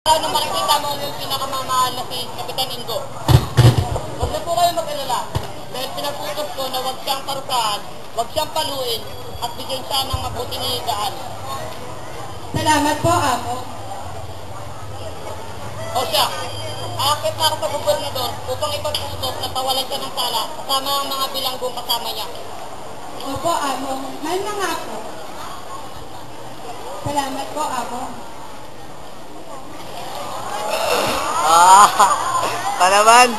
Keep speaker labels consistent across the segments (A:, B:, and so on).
A: Na makikita mo yung pinakamamahal na si Kapitan Ingo. Huwag na po kayo mag-alala. Dahil pinag-utos ko na huwag siyang parusahan, huwag siyang paluin, at bigyan siya ng mabuting higaan.
B: Salamat po, Amo.
A: O siya, aakit na ako sa gobernador upang ipag-utos na tawalan siya ng sala kasama ang mga bilanggong kasama niya.
B: Opo, Amo. Mahal na nga po. Salamat po, Amo.
C: Pa naman.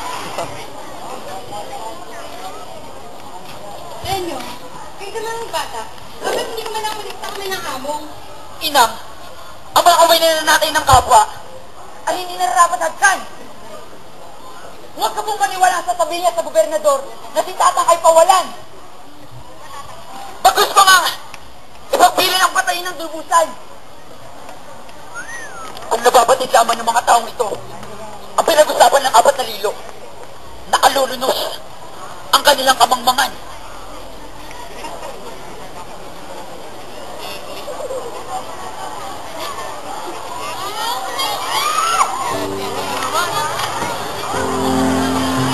B: Enyo, kayo naman ang bata. Bakit hindi ko man lang ulit sa kami ng among?
C: Inang, ang mga kamay na natin ng kapwa ay hindi nararapat hagkan. Huwag ka pong maniwala sa sabi niya sa gobernador na si Tatang ay pawalan. Bagus pa nga, ipagpili ng patay ng dubusan. Ang nababatid lamang ng mga taong ito, ang pinag-usapan ng 4,000, nakalulunos ang kanilang kamangmangan.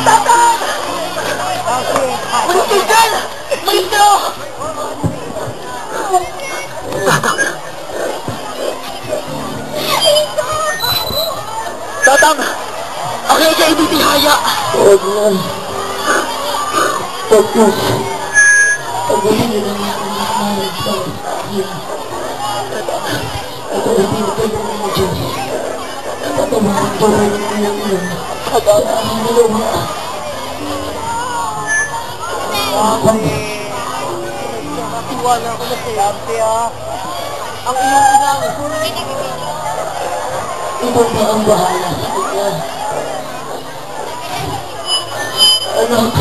C: Tatang! Malis dyan! Malis na! Tatang! Tatang! Ako ay kayo ditihaya!
D: Huwag na. Focus. Pagdating na ng mga sa akin. At ang pinagkain ng Diyos. At ang mga tuloy ng ilang ilang. At ang aming luha.
C: Iwala ko na sa yarte ang iyong inang.
D: Ito na ang bahala sa kanya. Anak,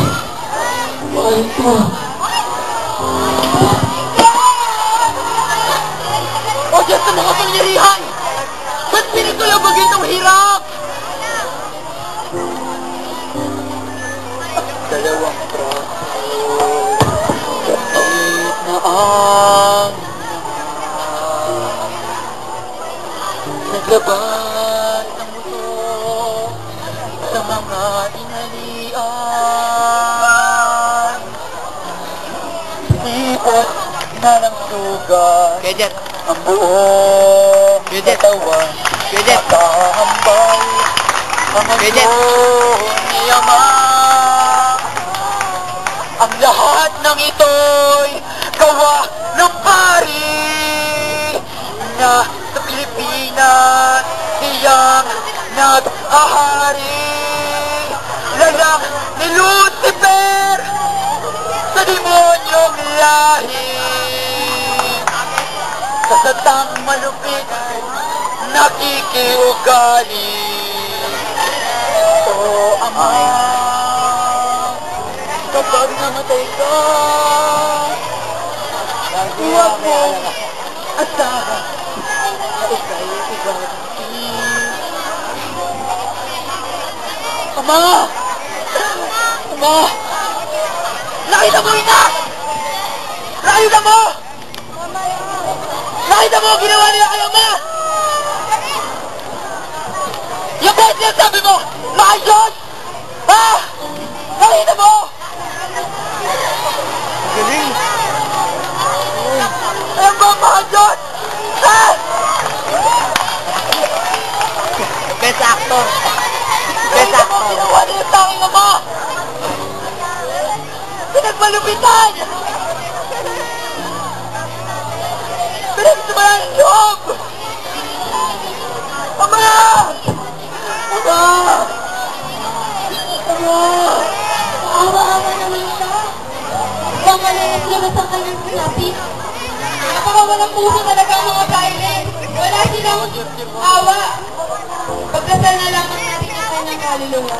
D: mahal ko.
C: O dyan sa mga pangyarihan! Ba't pinagkulabagin ng hirap? Dalawang braso, kapit na ang naglaban ng mundo sa mga inalian. Sipot na ng sugat ang buong katawan. Nakahambal ang mundo ni Ama. Ang lahat ng ito'y gawa ng pari na sa Pilipinas siyang nag-ahari. Lalak ni Lucifer sa demonyong lahi. Sa satang malupit nakikiugali. O Ama, kapag namatay ka, huwag mo asahan na ika'y iganti. Ama! Ama! Nakita mo, ina! Nakita mo! Nakita mo ang ginawa nila kay Ama! Yung kahit niya sabi mo, mahal Diyos! Ha? Nakita mo! Galing! Alam mo, mahal Diyos! Ha? Best actor! Best actor! Ginawa nila sa aking Ama! Pinagmalupitan! Pinagsumalan ng loob! Ama! Ama! Ama!
B: Awa-awa naman siya. Baka labas ang kanyang sinapit. Napakawalang puso talaga ang mga baile. Wala silang awa. Pagdasal na lamang natin ang kanyang kaluluwa.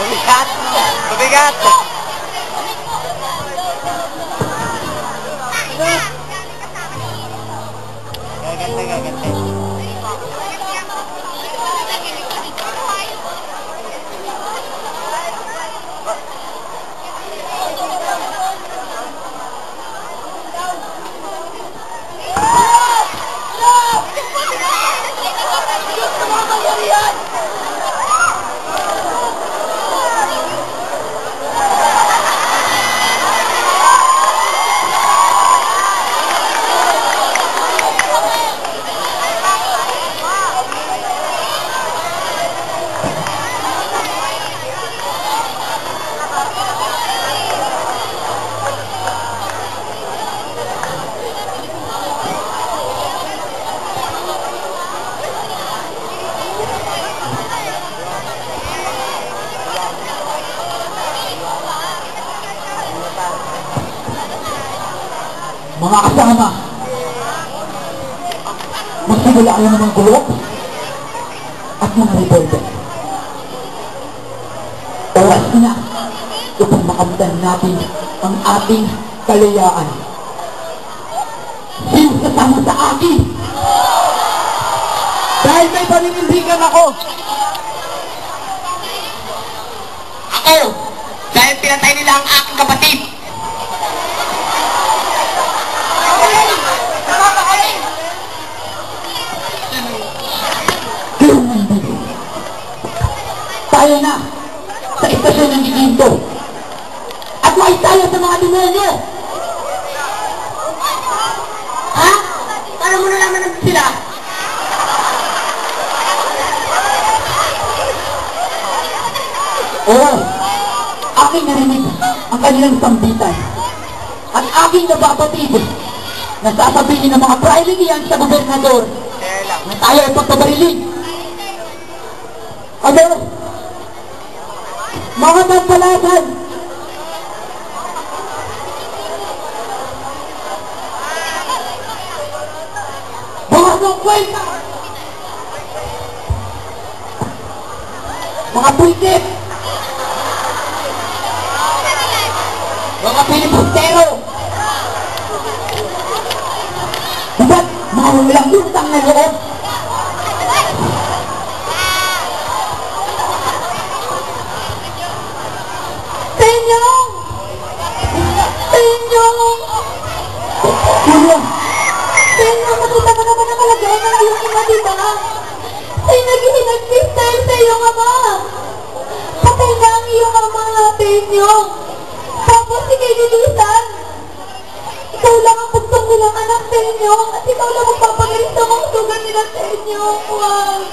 C: Mabigat! Mabigat!
D: Mga kasama, magsimula kayo ng mga gulok at mga revolver. Oras na upang makamtan natin ang ating kalayaan. Sino kasama sa akin? Dahil may paninindigan ako.
C: Ako, dahil pinatay nila ang aking kapatid.
D: Pero ngayon, tayo na sa istasyon ng Iginto at maisaya sa mga demonyo.
C: Ha? Paano mo nalaman naman sila?
D: Oo, aking narinig ang kanilang sambitan at aking nababatid na sasabihin ng mga prailing iyan sa gobernador na tayo ay pagpabariling. Ano? Mga magpalasan! Mga nungkwenta! Mga puisit! Mga pilipustero! Diba't mga walang utang na loob?
B: Tenyong! Tenyong!
D: Tulong!
B: Tenyong, nakita mo naman ang kalagayan ng iyong ina, diba? Sa'yo naghihinagpis dahil sa iyong ama. Patay na ang iyong ama, Tenyong. Tapos si kay Lilisan. Ikaw lang ang puntong nilang anak, Tenyong. At ikaw lang magpapagaling sa mga sugat nila, Tenyong. Wow!